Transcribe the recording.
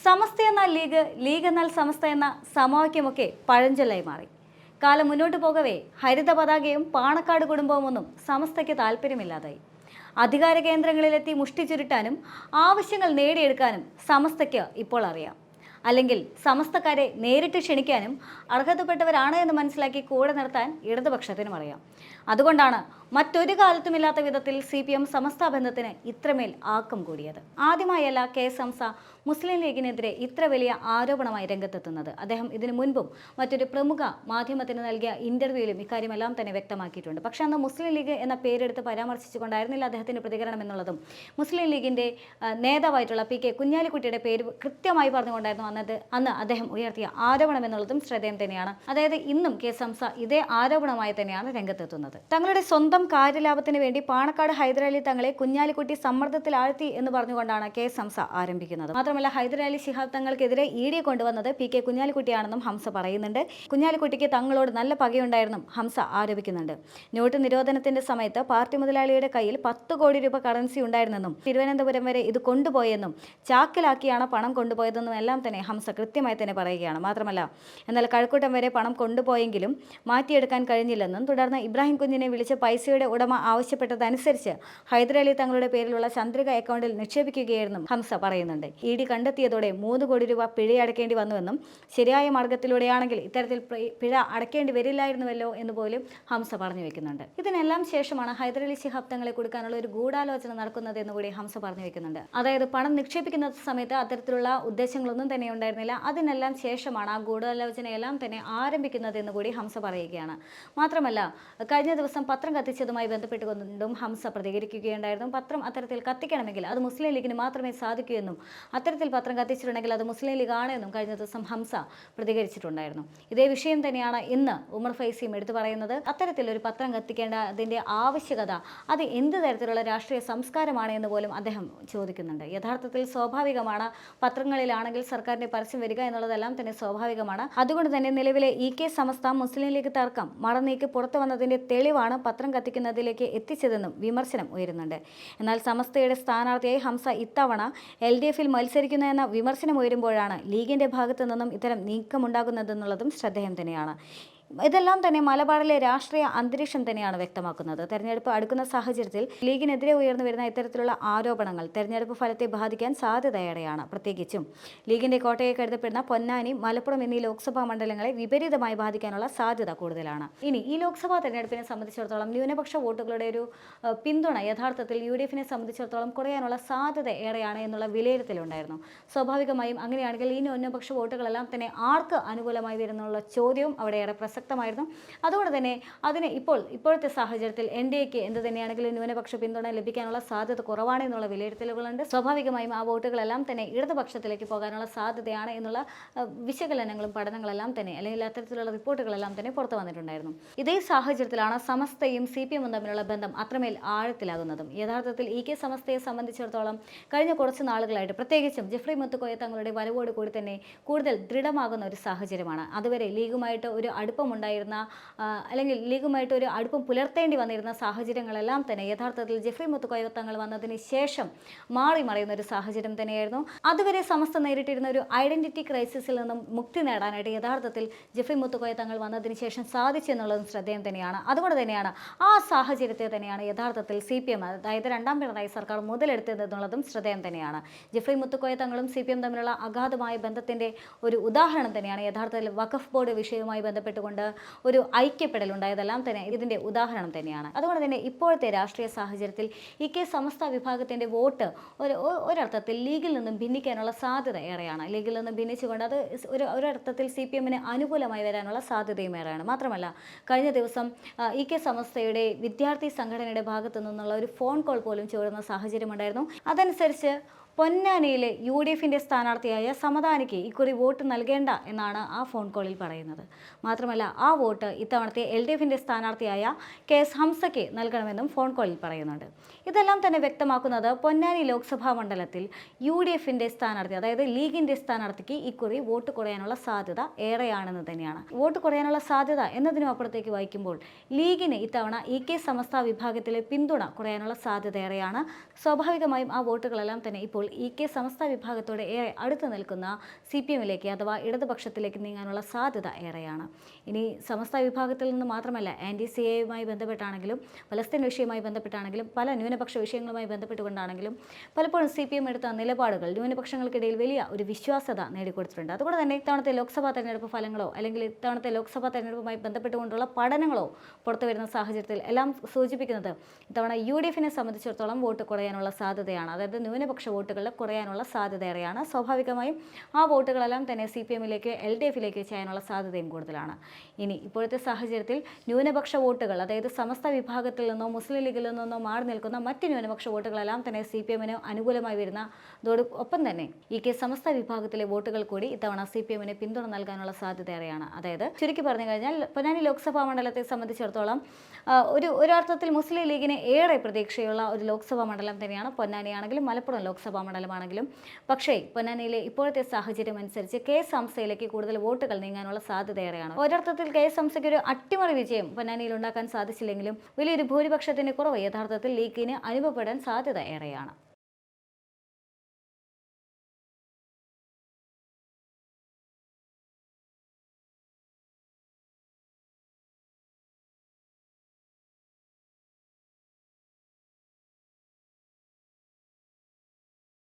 സമസ്ത എന്നാൽ league, league എന്നാൽ സമസ്ത എന്ന സമവാക്യമൊക്കെ പഴഞ്ചൊല്ലായി മാറി. കാലം മുന്നോട്ട് പോകവേ ഹരിത പതാകയും പാണക്കാട് കുടുംബവുമൊന്നും സമസ്തയ്ക്ക് താല്പര്യമില്ലാതായി. അധികാര കേന്ദ്രങ്ങളിലെത്തി മുഷ്ടി ചുരുട്ടാനും ആവശ്യങ്ങൾ നേടിയെടുക്കാനും സമസ്തയ്ക്ക് ഇപ്പോൾ അറിയാം. അല്ലെങ്കിൽ സമസ്തക്കാരെ നേരിട്ട് ക്ഷണിക്കാനും അർഹതപ്പെട്ടവരാണ് എന്ന് മനസ്സിലാക്കി കൂടെ നിർത്താൻ ഇടതുപക്ഷത്തിനും അറിയാം. അതുകൊണ്ടാണ് മറ്റൊരു കാലത്തുമില്ലാത്ത വിധത്തിൽ CPM സമസ്ത ബന്ധത്തിന് ഇത്രമേൽ ആക്കം കൂടിയത്. ആദ്യമായല്ല KS ഹംസ മുസ്ലിം ലീഗിനെതിരെ ഇത്ര വലിയ ആരോപണമായി രംഗത്തെത്തുന്നത്. അദ്ദേഹം ഇതിനു മുൻപും മറ്റൊരു പ്രമുഖ മാധ്യമത്തിന് നൽകിയ ഇന്റർവ്യൂവിലും ഇക്കാര്യമെല്ലാം തന്നെ വ്യക്തമാക്കിയിട്ടുണ്ട്. പക്ഷേ അന്ന് മുസ്ലിം ലീഗ് എന്ന പേരെടുത്ത് പരാമർശിച്ചുകൊണ്ടായിരുന്നില്ല അദ്ദേഹത്തിന്റെ പ്രതികരണം എന്നുള്ളതും മുസ്ലിം ലീഗിന്റെ നേതാവായിട്ടുള്ള PK കുഞ്ഞാലിക്കുട്ടിയുടെ പേര് കൃത്യമായി പറഞ്ഞുകൊണ്ടായിരുന്നു അന്ന് അദ്ദേഹം ഉയർത്തിയ ആരോപണം എന്നുള്ളതും ശ്രദ്ധേയം തന്നെയാണ്. അതായത് ഇന്നും KS ഹംസ ഇതേ ആരോപണമായി തന്നെയാണ് രംഗത്തെത്തുന്നത്. തങ്ങളുടെ സ്വന്തം കാര്യലാഭത്തിന് വേണ്ടി പാണക്കാട് ഹൈദരലി തങ്ങളെ കുഞ്ഞാലിക്കുട്ടി സമ്മർദ്ദത്തിലാഴ്ത്തി എന്ന് പറഞ്ഞുകൊണ്ടാണ് KS ഹംസ ആരംഭിക്കുന്നത്. മാത്രമല്ല ഹൈദരലി ശിഹാബ് തങ്ങൾക്കെതിരെ ED കൊണ്ടുവന്നത് PK കുഞ്ഞാലിക്കുട്ടിയാണെന്നും ഹംസ പറയുന്നുണ്ട്. കുഞ്ഞാലിക്കുട്ടിക്ക് തങ്ങളോട് നല്ല പകയുണ്ടായിരുന്നും ഹംസ ആരോപിക്കുന്നുണ്ട്. നോട്ട് നിരോധനത്തിന്റെ സമയത്ത് പാർട്ടി മുതലാളിയുടെ കയ്യിൽ 10 കോടി രൂപ കറൻസി ഉണ്ടായിരുന്നെന്നും തിരുവനന്തപുരം വരെ ഇത് കൊണ്ടുപോയെന്നും ചാക്കിലാക്കിയാണ് പണം കൊണ്ടുപോയതെന്നും എല്ലാം തന്നെ ഹംസ കൃത്യമായി തന്നെ പറയുകയാണ്. മാത്രമല്ല എന്നാൽ കഴക്കൂട്ടം വരെ പണം കൊണ്ടുപോയെങ്കിലും മാറ്റിയെടുക്കാൻ കഴിഞ്ഞില്ലെന്നും തുടർന്ന് ഇബ്രാഹിം കുഞ്ഞിനെ വിളിച്ച് പൈസയുടെ ഉടമ ആവശ്യപ്പെട്ടതനുസരിച്ച് ഹൈദരലി തങ്ങളുടെ പേരിലുള്ള ചന്ദ്രിക അക്കൗണ്ടിൽ നിക്ഷേപിക്കുകയായിരുന്നും ഹംസ പറയുന്നുണ്ട്. ED കണ്ടെത്തിയതോടെ 3 കോടി രൂപ പിഴയടക്കേണ്ടി വന്നുവെന്നും ശരിയായ മാർഗത്തിലൂടെയാണെങ്കിൽ ഇത്തരത്തിൽ പിഴ അടക്കേണ്ടി വരില്ലായിരുന്നുവല്ലോ എന്ന് പോലും ഹംസ പറഞ്ഞു വെക്കുന്നുണ്ട്. ഇതിനെല്ലാം ശേഷമാണ് ഹൈദരലി ശിഹാബ് തങ്ങളെ കൊടുക്കാനുള്ള ഒരു ഗൂഢാലോചന നടക്കുന്നത് എന്ന് കൂടി ഹംസ പറഞ്ഞു വെക്കുന്നുണ്ട്. അതായത് പണം നിക്ഷേപിക്കുന്ന സമയത്ത് അത്തരത്തിലുള്ള ഉദ്ദേശങ്ങളൊന്നും തന്നെ ഉണ്ടായിരുന്നില്ല. അതിനെല്ലാം ശേഷമാണ് ആ ഗൂഢാലോചനയെല്ലാം തന്നെ ആരംഭിക്കുന്നത് എന്ന് കൂടി ഹംസ പറയുകയാണ്. മാത്രമല്ല കഴിഞ്ഞ ദിവസം പത്രം കത്തിച്ചതുമായി ബന്ധപ്പെട്ടുകൊണ്ടും ഹംസ പ്രതികരിക്കുകയുണ്ടായിരുന്നു. പത്രം അത്തരത്തിൽ കത്തിക്കണമെങ്കിൽ അത് മുസ്ലിം ലീഗിന് മാത്രമേ സാധിക്കൂ എന്നും അത്തരത്തിൽ പത്രം കത്തിച്ചിട്ടുണ്ടെങ്കിൽ അത് മുസ്ലിം ലീഗ് ആണ് എന്നും കഴിഞ്ഞ ദിവസം ഹംസ പ്രതികരിച്ചിട്ടുണ്ടായിരുന്നു. ഇതേ വിഷയം തന്നെയാണ് ഇന്ന് ഉമർ ഫൈസിയും എടുത്തു പറയുന്നത്. അത്തരത്തിലൊരു പത്രം കത്തിക്കേണ്ട അതിൻ്റെ ആവശ്യകത അത് എന്ത് തരത്തിലുള്ള രാഷ്ട്രീയ സംസ്കാരമാണ് എന്ന് പോലും അദ്ദേഹം ചോദിക്കുന്നുണ്ട്. യഥാർത്ഥത്തിൽ സ്വാഭാവികമാണ് പത്രങ്ങളിലാണെങ്കിൽ സർക്കാരിൻ്റെ പരസ്യം വരിക എന്നുള്ളതെല്ലാം തന്നെ സ്വാഭാവികമാണ്. അതുകൊണ്ട് തന്നെ നിലവിലെ EK സമസ്ത മുസ്ലിം ലീഗ് തർക്കം മറനീക്കി പുറത്തു വന്നതിൻ്റെ തെളിവാണ് പത്രം കത്തിക്കുന്നതിലേക്ക് എത്തിച്ചതെന്നും വിമർശനം ഉയരുന്നുണ്ട്. എന്നാൽ സമസ്തയുടെ സ്ഥാനാർത്ഥിയായി ഹംസ ഇത്തവണ LDFിൽ മത്സരിക്കുന്നു എന്ന വിമർശനം ഉയരുമ്പോഴാണ് ലീഗിൻ്റെ ഭാഗത്തു നിന്നും ഇത്തരം നീക്കമുണ്ടാകുന്നതെന്നുള്ളതും ശ്രദ്ധേയം തന്നെയാണ്. ഇതെല്ലാം തന്നെ മലബാറിലെ രാഷ്ട്രീയ അന്തരീക്ഷം തന്നെയാണ് വ്യക്തമാക്കുന്നത്. തെരഞ്ഞെടുപ്പ് അടുക്കുന്ന സാഹചര്യത്തിൽ ലീഗിനെതിരെ ഉയർന്നു വരുന്ന ഇത്തരത്തിലുള്ള ആരോപണങ്ങൾ തെരഞ്ഞെടുപ്പ് ഫലത്തെ ബാധിക്കാൻ സാധ്യതയേറെയാണ്. പ്രത്യേകിച്ചും ലീഗിന്റെ കോട്ടയെ കരുതപ്പെടുന്ന പൊന്നാനി, മലപ്പുറം എന്നീ ലോക്സഭാ മണ്ഡലങ്ങളെ വിപരീതമായി ബാധിക്കാനുള്ള സാധ്യത കൂടുതലാണ്. ഇനി ഈ ലോക്സഭാ തെരഞ്ഞെടുപ്പിനെ സംബന്ധിച്ചിടത്തോളം ന്യൂനപക്ഷ വോട്ടുകളുടെ ഒരു പിന്തുണ യഥാർത്ഥത്തിൽ UDFിനെ സംബന്ധിച്ചിടത്തോളം കുറയാനുള്ള സാധ്യത ഏറെയാണ് എന്നുള്ള വിലയിരുത്തലുണ്ടായിരുന്നു. സ്വാഭാവികമായും അങ്ങനെയാണെങ്കിൽ ഈ ന്യൂനപക്ഷ വോട്ടുകളെല്ലാം തന്നെ ആർക്ക് അനുകൂലമായി വരുന്നുള്ള ചോദ്യവും അവിടെ ഏറെ പ്രസക്തമായിരുന്നു. അതുകൊണ്ട് തന്നെ അതിന് ഇപ്പോഴത്തെ സാഹചര്യത്തിൽ NDAക്ക് എന്ത് തന്നെയാണെങ്കിലും ന്യൂനപക്ഷ പിന്തുണ ലഭിക്കാനുള്ള സാധ്യത കുറവാണ് എന്നുള്ള വിലയിരുത്തലുകളുണ്ട്. സ്വാഭാവികമായും ആ വോട്ടുകളെല്ലാം തന്നെ ഇടതുപക്ഷത്തിലേക്ക് പോകാനുള്ള സാധ്യതയാണ് എന്നുള്ള വിശകലനങ്ങളും പഠനങ്ങളെല്ലാം തന്നെ അല്ലെങ്കിൽ അത്തരത്തിലുള്ള റിപ്പോർട്ടുകളെല്ലാം തന്നെ പുറത്തു വന്നിട്ടുണ്ടായിരുന്നു. ഇതേ സാഹചര്യത്തിലാണ് സമസ്തയും CPM തമ്മിലുള്ള ബന്ധം അത്രമേൽ ആഴത്തിലാകുന്നതും. യഥാർത്ഥത്തിൽ EK സമസ്തയെ സംബന്ധിച്ചിടത്തോളം കഴിഞ്ഞ കുറച്ച് നാളുകളായിട്ട് പ്രത്യേകിച്ചും ജെഫ്രി മുത്തുക്കോയ തങ്ങളുടെ വരവോട് കൂടി തന്നെ കൂടുതൽ ദൃഢമാകുന്ന ഒരു സാഹചര്യമാണ്. അതുവരെ ലീഗുമായിട്ട് ഒരു അടുപ്പമുണ്ടായിരുന്ന അല്ലെങ്കിൽ ലീഗുമായിട്ട് ഒരു അടുപ്പം പുലർത്തേണ്ടി വന്നിരുന്ന സാഹചര്യങ്ങളെല്ലാം തന്നെ യഥാർത്ഥത്തിൽ ജെഫ്രി മുത്തുക്കോയ തങ്ങൾ വന്നതിന് ശേഷം മാറി മറിയുന്ന ഒരു സാഹചര്യം തന്നെയായിരുന്നു. അതുവരെ സമസ്ത നേരിട്ടിരുന്ന ഒരു ഐഡന്റിറ്റി ക്രൈസിസിൽ നിന്നും മുക്തി നേടാനായിട്ട് യഥാർത്ഥത്തിൽ ജെഫ്രി മുത്തുക്കോയ തങ്ങൾ വന്നതിന് ശേഷം സാധിച്ചെന്നുള്ളതും ശ്രദ്ധേയം തന്നെയാണ്. അതുകൊണ്ട് തന്നെയാണ് ആ സാഹചര്യത്തെ തന്നെയാണ് യഥാർത്ഥത്തിൽ CPM അതായത് രണ്ടാം പിണറായി സർക്കാർ മുതലെടുത്തതെന്നുള്ളതും ശ്രദ്ധേയം തന്നെയാണ്. ജെഫ്രി മുത്തുക്കോയ തങ്ങളും CPM തമ്മിലുള്ള അഗാധമായ ബന്ധത്തിന്റെ ഒരു ഉദാഹരണം തന്നെയാണ് യഥാർത്ഥത്തിൽ വഖഫ് ബോർഡ് വിഷയവുമായി ബന്ധപ്പെട്ടുകൊണ്ട് ഒരു ഐക്യപ്പെടലുണ്ടായതെല്ലാം തന്നെ ഇതിന്റെ ഉദാഹരണം തന്നെയാണ്. അതുകൊണ്ട് തന്നെ ഇപ്പോഴത്തെ രാഷ്ട്രീയ സാഹചര്യത്തിൽ EK സമസ്ത വിഭാഗത്തിന്റെ വോട്ട് ഒരർത്ഥത്തിൽ ലീഗിൽ നിന്നും ഭിന്നിക്കാനുള്ള സാധ്യത ഏറെയാണ്. ലീഗിൽ നിന്നും ഭിന്നിച്ചുകൊണ്ട് അത് ഒരർത്ഥത്തിൽ CPMന് അനുകൂലമായി വരാനുള്ള സാധ്യതയും ഏറെയാണ്. മാത്രമല്ല കഴിഞ്ഞ ദിവസം EK സമസ്തയുടെ വിദ്യാർത്ഥി സംഘടനയുടെ ഭാഗത്തു നിന്നുള്ള ഒരു ഫോൺ കോൾ പോലും ചോരുന്ന സാഹചര്യമുണ്ടായിരുന്നു. അതനുസരിച്ച് പൊന്നാനിയിലെ UDFിൻ്റെ സ്ഥാനാർത്ഥിയായ സമദാനിക്ക് ഇക്കുറി വോട്ട് നൽകേണ്ട എന്നാണ് ആ ഫോൺ കോളിൽ പറയുന്നത്. മാത്രമല്ല ആ വോട്ട് ഇത്തവണത്തെ LDFിൻ്റെ സ്ഥാനാർത്ഥിയായ KS ഹംസയ്ക്ക് നൽകണമെന്നും ഫോൺ കോളിൽ പറയുന്നുണ്ട്. ഇതെല്ലാം തന്നെ വ്യക്തമാക്കുന്നത് പൊന്നാനി ലോക്സഭാ മണ്ഡലത്തിൽ UDFിൻ്റെ സ്ഥാനാർത്ഥി അതായത് ലീഗിൻ്റെ സ്ഥാനാർത്ഥിക്ക് ഇക്കുറി വോട്ട് കുറയാനുള്ള സാധ്യത ഏറെയാണെന്ന് തന്നെയാണ്. വോട്ട് കുറയാനുള്ള സാധ്യത എന്നതിനും അപ്പുറത്തേക്ക് വായിക്കുമ്പോൾ ലീഗിന് ഇത്തവണ EK സമസ്ത വിഭാഗത്തിലെ പിന്തുണ കുറയാനുള്ള സാധ്യത ഏറെയാണ്. സ്വാഭാവികമായും ആ വോട്ടുകളെല്ലാം തന്നെ ഇപ്പോൾ ഇപ്പോൾ കെ സമസ്ത വിഭാഗത്തോട് ഏറെ അടുത്ത് നിൽക്കുന്ന CPM-ലേക്ക് അഥവാ ഇടതുപക്ഷത്തിലേക്ക് നീങ്ങാനുള്ള സാധ്യത ഏറെയാണ്. ഇനി സമസ്ത വിഭാഗത്തിൽ നിന്ന് മാത്രമല്ല, CAA-യുമായി ബന്ധപ്പെട്ടാണെങ്കിലും പലസ്തീൻ വിഷയവുമായി ബന്ധപ്പെട്ടാണെങ്കിലും പല ന്യൂനപക്ഷ വിഷയങ്ങളുമായി ബന്ധപ്പെട്ടുകൊണ്ടാണെങ്കിലും പലപ്പോഴും CPM എടുത്ത നിലപാടുകൾ ന്യൂനപക്ഷങ്ങൾക്കിടയിൽ വലിയ ഒരു വിശ്വാസ്യത നേടിക്കൊടുത്തിട്ടുണ്ട്. അതുകൊണ്ട് തന്നെ ഇത്തവണത്തെ ലോക്സഭാ തെരഞ്ഞെടുപ്പ് ഫലങ്ങളോ അല്ലെങ്കിൽ ഇത്തവണത്തെ ലോക്സഭാ തെരഞ്ഞെടുപ്പുമായി ബന്ധപ്പെട്ടുകൊണ്ടുള്ള പഠനങ്ങളോ പുറത്തു വരുന്ന സാഹചര്യത്തിൽ എല്ലാം സൂചിപ്പിക്കുന്നത് ഇത്തവണ UDF-നെ സംബന്ധിച്ചിടത്തോളം വോട്ട് കുറയാനുള്ള സാധ്യതയാണ്. അതായത് ന്യൂനപക്ഷ വോട്ടുകൾ കുറയാനുള്ള സാധ്യത ഏറെയാണ്. സ്വാഭാവികമായും ആ വോട്ടുകളെല്ലാം തന്നെ CPM-ലേക്ക് LDF-ലേക്ക് ചെയ്യാനുള്ള സാധ്യതയും കൂടുതലാണ്. ഇനി ഇപ്പോഴത്തെ സാഹചര്യത്തിൽ ന്യൂനപക്ഷ വോട്ടുകൾ, അതായത് സമസ്ത വിഭാഗത്തിൽ നിന്നോ മുസ്ലിം ലീഗിൽ നിന്നോ മാറി നിൽക്കുന്ന മറ്റ് ന്യൂനപക്ഷ വോട്ടുകളെല്ലാം തന്നെ CPM-ന് അനുകൂലമായി വരുന്നതോടൊപ്പം തന്നെ കെ സമസ്ത വിഭാഗത്തിലെ വോട്ടുകൾ കൂടി ഇത്തവണ CPM-ന് പിന്തുണ നൽകാനുള്ള സാധ്യത ഏറെയാണ്. അതായത് ചുരുക്കി പറഞ്ഞു കഴിഞ്ഞാൽ പൊന്നാനി ലോക്സഭാ മണ്ഡലത്തെ സംബന്ധിച്ചിടത്തോളം ഒരർത്ഥത്തിൽ മുസ്ലിം ലീഗിന് ഏറെ പ്രതീക്ഷയുള്ള ഒരു ലോക്സഭാ മണ്ഡലം തന്നെയാണ് പൊന്നാനിയാണെങ്കിലും മലപ്പുറം ലോക്സഭാ മണ്ഡലമാണെങ്കിലും. പക്ഷേ പൊന്നാനിയിലെ ഇപ്പോഴത്തെ സാഹചര്യം അനുസരിച്ച് കെ സംസ്ഥയിലേക്ക് കൂടുതൽ വോട്ടുകൾ നീങ്ങാനുള്ള സാധ്യത ഏറെയാണ്. ഒരർത്ഥത്തിൽ കെ സംസ്ഥയ്ക്ക് ഒരു അട്ടിമറി വിജയം പൊന്നാനിയിൽ ഉണ്ടാക്കാൻ സാധിച്ചില്ലെങ്കിലും വലിയൊരു ഭൂരിപക്ഷത്തിന്റെ കുറവ് യഥാർത്ഥത്തിൽ ലീഗിന് അനുഭവപ്പെടാൻ സാധ്യത ഏറെയാണ്.